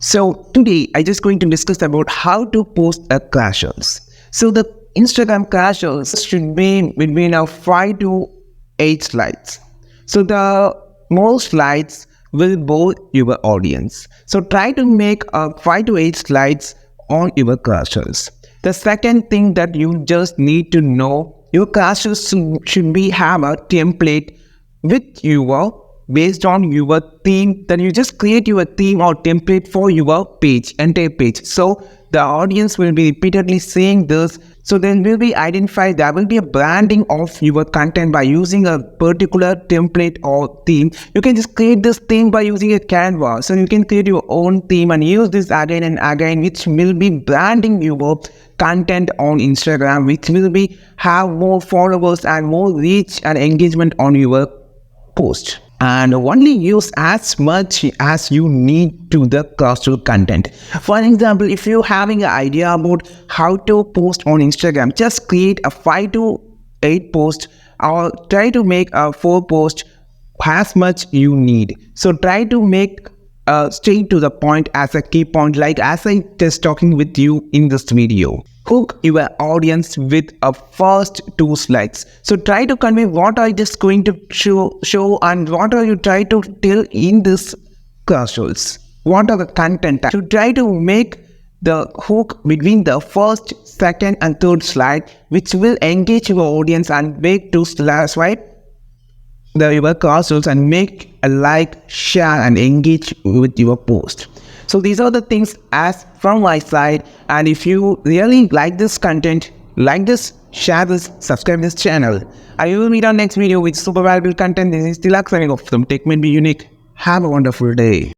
So today I just going to discuss about how to post a carousels. So the Instagram carousels should be between 5 to 8 slides. So the more slides will bore your audience. So try to make 5 to 8 slides on your carousels. The second thing that you just need to know, your carousels should be have a template with your based on your theme. Then you just create your theme or template for your page, entire page, so the audience will be repeatedly seeing this. So then will be identified, there will be a branding of your content by using a particular template or theme. You can just create this theme by using a canvas, so you can create your own theme and use this again and again, which will be branding your content on Instagram, which will be have more followers and more reach and engagement on your post. And only use as much as you need to the carousel content. For example, if you're having an idea about how to post on Instagram, just create a 5 to 8 post or try to make a 4 post as much you need. So try to make straight to the point as a key point, like as I just talking with you in this video. Hook your audience with a first 2 slides. So try to convey what I just going to show and what are you try to tell in this carousels. What are the content? So try to make the hook between the first, second and third slide, which will engage your audience and make 2 swipe your carousels and make a like, share and engage with your post. So these are the things as from my side, and if you really like this content, like this, share this, subscribe this channel. I will meet on next video with super valuable content. This is Tilak signing off from Tech May Be Unique. Have a wonderful day.